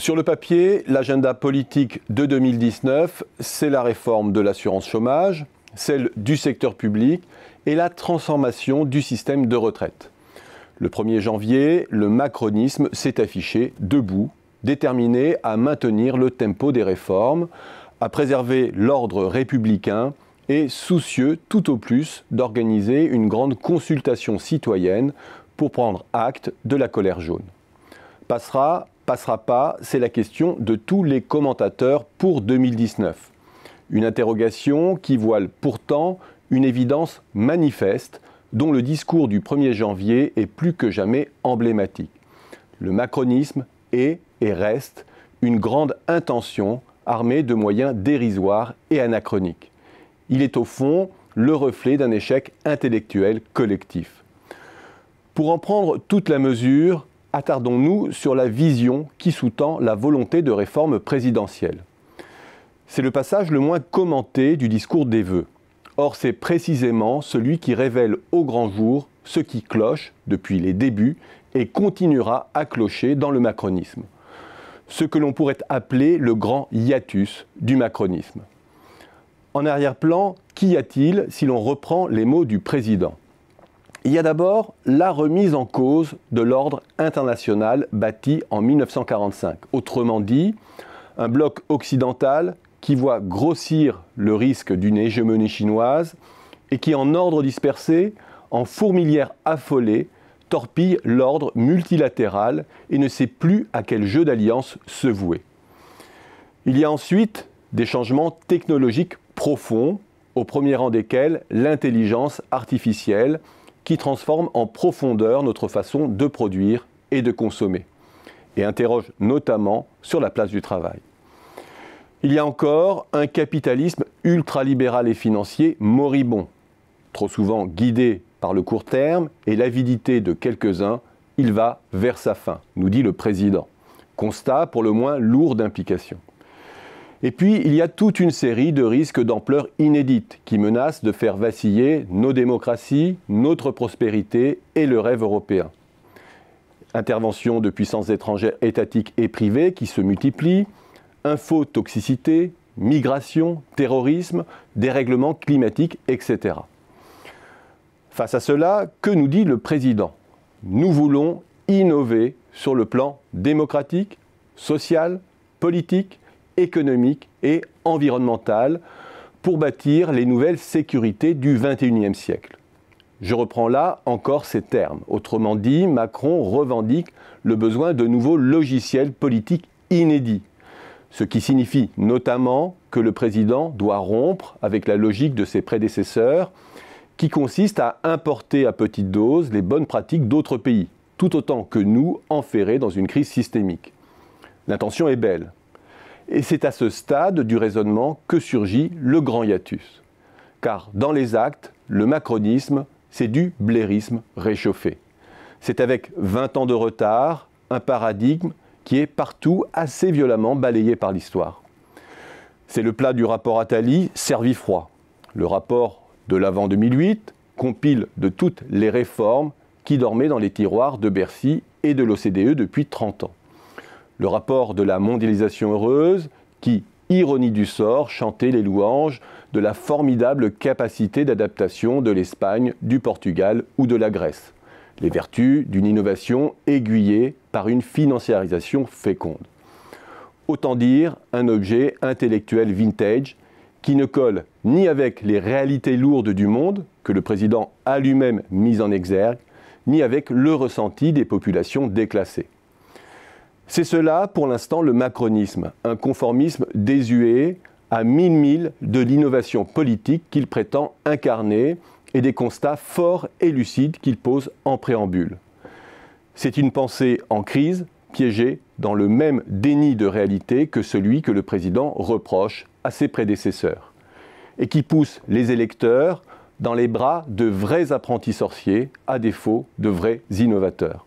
Sur le papier, l'agenda politique de 2019, c'est la réforme de l'assurance chômage, celle du secteur public et la transformation du système de retraite. Le 1er janvier, le macronisme s'est affiché debout, déterminé à maintenir le tempo des réformes, à préserver l'ordre républicain et soucieux tout au plus d'organiser une grande consultation citoyenne pour prendre acte de la colère jaune. Passera pas, c'est la question de tous les commentateurs pour 2019. Une interrogation qui voile pourtant une évidence manifeste dont le discours du 1er janvier est plus que jamais emblématique. Le macronisme est et reste une grande intention armée de moyens dérisoires et anachroniques. Il est au fond le reflet d'un échec intellectuel collectif. Pour en prendre toute la mesure, attardons-nous sur la vision qui sous-tend la volonté de réforme présidentielle. C'est le passage le moins commenté du discours des vœux. Or, c'est précisément celui qui révèle au grand jour ce qui cloche depuis les débuts et continuera à clocher dans le macronisme. Ce que l'on pourrait appeler le grand hiatus du macronisme. En arrière-plan, qu'y a-t-il si l'on reprend les mots du président ? Il y a d'abord la remise en cause de l'ordre international bâti en 1945. Autrement dit, un bloc occidental qui voit grossir le risque d'une hégémonie chinoise et qui, en ordre dispersé, en fourmilière affolée, torpille l'ordre multilatéral et ne sait plus à quel jeu d'alliance se vouer. Il y a ensuite des changements technologiques profonds, au premier rang desquels l'intelligence artificielle, qui transforme en profondeur notre façon de produire et de consommer, et interroge notamment sur la place du travail. Il y a encore un capitalisme ultralibéral et financier moribond, trop souvent guidé par le court terme et l'avidité de quelques-uns, il va vers sa fin, nous dit le président. Constat pour le moins lourd d'implications. Et puis, il y a toute une série de risques d'ampleur inédite qui menacent de faire vaciller nos démocraties, notre prospérité et le rêve européen. Intervention de puissances étrangères étatiques et privées qui se multiplient, infotoxicité, migration, terrorisme, dérèglement climatique, etc. Face à cela, que nous dit le président ? Nous voulons innover sur le plan démocratique, social, politique, économique et environnemental pour bâtir les nouvelles sécurités du XXIe siècle. Je reprends là encore ces termes. Autrement dit, Macron revendique le besoin de nouveaux logiciels politiques inédits. Ce qui signifie notamment que le président doit rompre avec la logique de ses prédécesseurs qui consiste à importer à petite dose les bonnes pratiques d'autres pays, tout autant que nous enferrés dans une crise systémique. L'intention est belle. Et c'est à ce stade du raisonnement que surgit le grand hiatus. Car dans les actes, le macronisme, c'est du blairisme réchauffé. C'est avec 20 ans de retard, un paradigme qui est partout assez violemment balayé par l'histoire. C'est le plat du rapport Attali servi froid. Le rapport de l'avant 2008 compile de toutes les réformes qui dormaient dans les tiroirs de Bercy et de l'OCDE depuis 30 ans. Le rapport de la mondialisation heureuse qui, ironie du sort, chantait les louanges de la formidable capacité d'adaptation de l'Espagne, du Portugal ou de la Grèce. Les vertus d'une innovation aiguillée par une financiarisation féconde. Autant dire un objet intellectuel vintage qui ne colle ni avec les réalités lourdes du monde, que le président a lui-même mis en exergue, ni avec le ressenti des populations déclassées. C'est cela, pour l'instant, le macronisme, un conformisme désuet à mille milles de l'innovation politique qu'il prétend incarner et des constats forts et lucides qu'il pose en préambule. C'est une pensée en crise, piégée dans le même déni de réalité que celui que le président reproche à ses prédécesseurs, et qui pousse les électeurs dans les bras de vrais apprentis sorciers, à défaut de vrais innovateurs.